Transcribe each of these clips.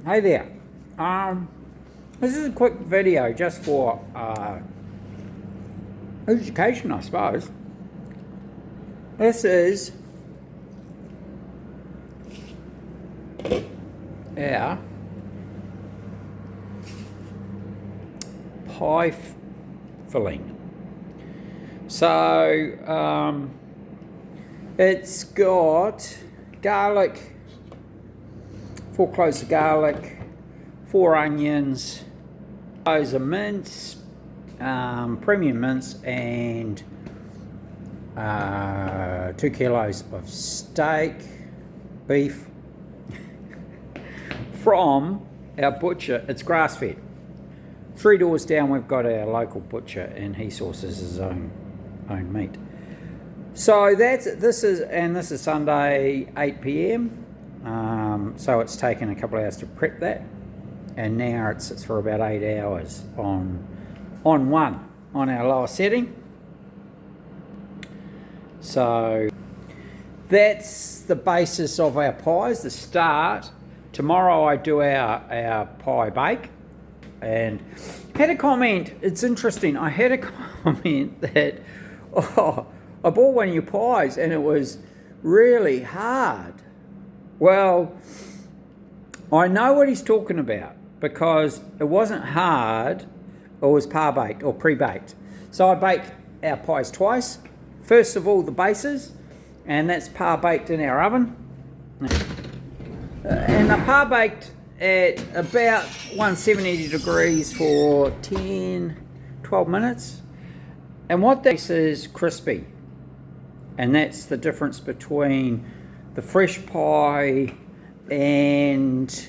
Hey there. This is a quick video just for education, I suppose. This is our pie filling. So it's got garlic, 4 cloves of garlic, 4 onions, cloves of mince, premium mince, and 2 kilos of steak, beef from our butcher. It's grass fed. 3 doors down we've got our local butcher, and he sources his own meat. So this is Sunday 8 p.m. So it's taken a couple of hours to prep that, and now it sits for about 8 hours on our lower setting. So that's the basis of our pies, the start. Tomorrow I do our pie bake, and had a comment. It's interesting. I had a comment that, I bought one of your pies and it was really hard. Well, I know what he's talking about, because it wasn't hard, it was par baked or pre-baked. So I bake our pies twice. First of all, the bases, and that's par baked in our oven. And they're par baked at about 170 degrees for 10-12 minutes. And what that is crispy. And that's the difference between the fresh pie and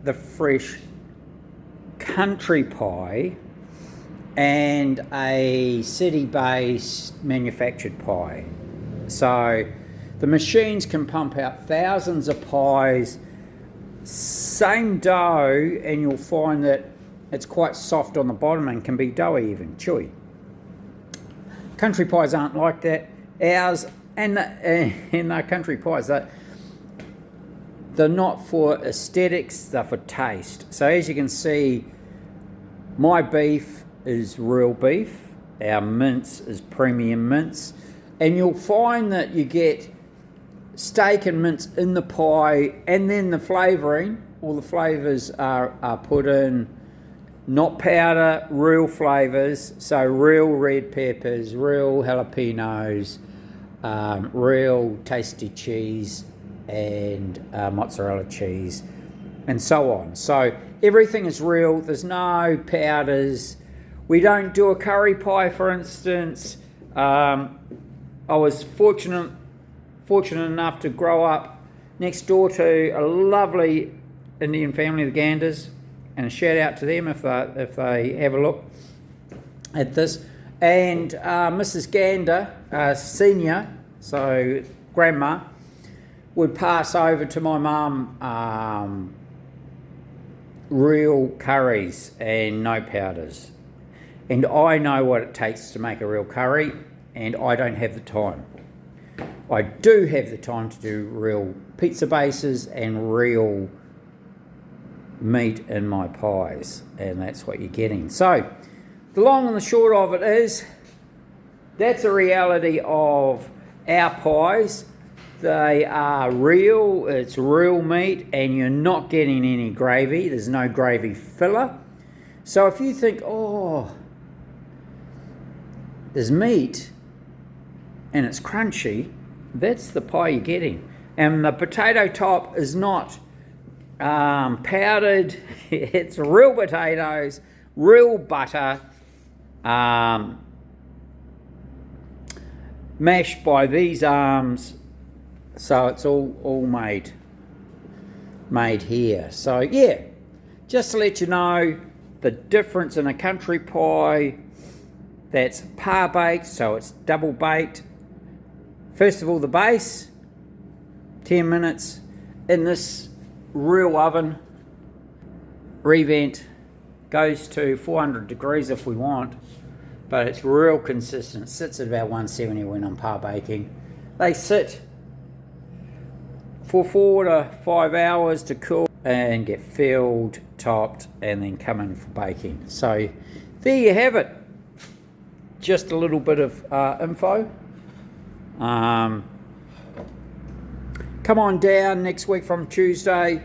the fresh country pie and a city-based manufactured pie. So the machines can pump out thousands of pies, same dough, and you'll find that it's quite soft on the bottom and can be doughy, even chewy. Country pies aren't like that. Ours and the country pies, they're not for aesthetics, they're for taste. So as you can see, my beef is real beef, our mince is premium mince, and you'll find that you get steak and mince in the pie, and then the flavouring, all the flavours are put in, not powder, real flavours, so real red peppers, real jalapenos, real tasty cheese, and mozzarella cheese, and so on. So everything is real, there's no powders. We don't do a curry pie, for instance. I was fortunate enough to grow up next door to a lovely Indian family, the Ganders, and a shout out to them if they have a look at this. And Mrs. Gander, senior, so grandma, would pass over to my mum real curries and no powders. And I know what it takes to make a real curry, and I don't have the time. I do have the time to do real pizza bases and real meat in my pies, and that's what you're getting. So the long and the short of it is, that's a reality of our pies. They are real, it's real meat, and you're not getting any gravy. There's no gravy filler. So if you think, there's meat and it's crunchy, that's the pie you're getting. And the potato top is not powdered. It's real potatoes, real butter, mashed by these arms. So it's all made here. So yeah, just to let you know the difference in a country pie that's par baked, so it's double baked. First of all, the base, 10 minutes in this real oven. Revent goes to 400 degrees if we want, but it's real consistent. It sits at about 170 when I'm par baking. They sit for 4 to 5 hours to cool and get filled, topped, and then come in for baking. So there you have it. Just a little bit of info. Come on down next week from Tuesday.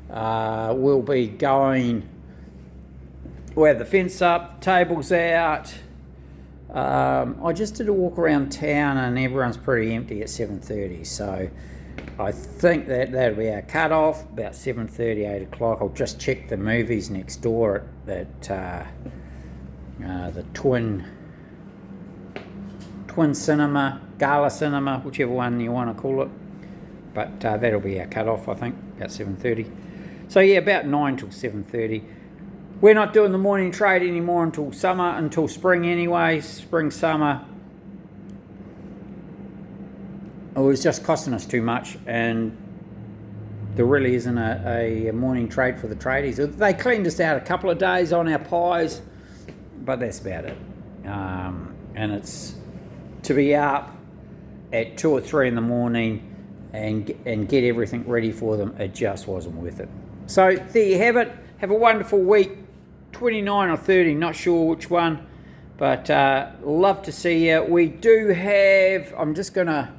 We'll be going. We'll have the fence up, tables out. I just did a walk around town and everyone's pretty empty at 7:30. So I think that'll be our cut-off, about 7:30, 8 o'clock. I'll just check the movies next door at the Twin Cinema, Gala Cinema, whichever one you want to call it. But that'll be our cut-off, I think, about 7:30. So yeah, about 9 till 7:30. We're not doing the morning trade anymore until summer, until spring anyway, spring, summer. It was just costing us too much, and there really isn't a morning trade for the tradies. They cleaned us out a couple of days on our pies, but that's about it. And it's to be up at 2 or 3 in the morning and get everything ready for them, it just wasn't worth it. So there you have it. Have a wonderful week. 29 or 30, not sure which one, but love to see you. We do have, I'm just gonna,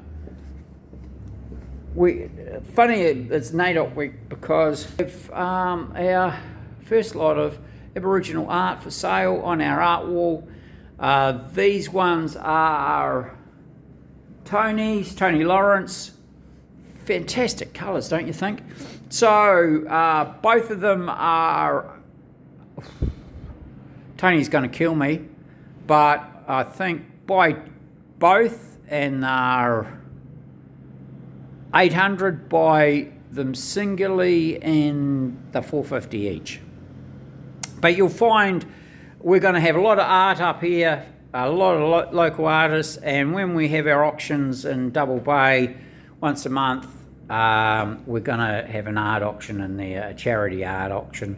funny it's NAIDOC week because if our first lot of Aboriginal art for sale on our art wall. These ones are Tony Lawrence. Fantastic colours, don't you think? So both of them are, Tony's going to kill me, but I think buy both and they're 800, buy them singly and they're 450 each. But you'll find we're going to have a lot of art up here, a lot of local artists, and when we have our auctions in Double Bay once a month, we're going to have an art auction in there, a charity art auction.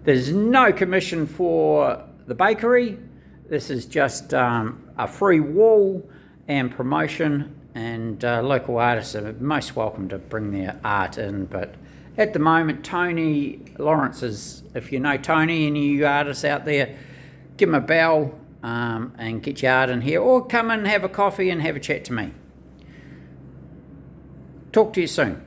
There's no commission for the bakery. This is just a free wall and promotion, and local artists are most welcome to bring their art in. But at the moment, Tony Lawrence is, if you know Tony, any of you artists out there, give him a bell and get your art in here, or come and have a coffee and have a chat to me. Talk to you soon.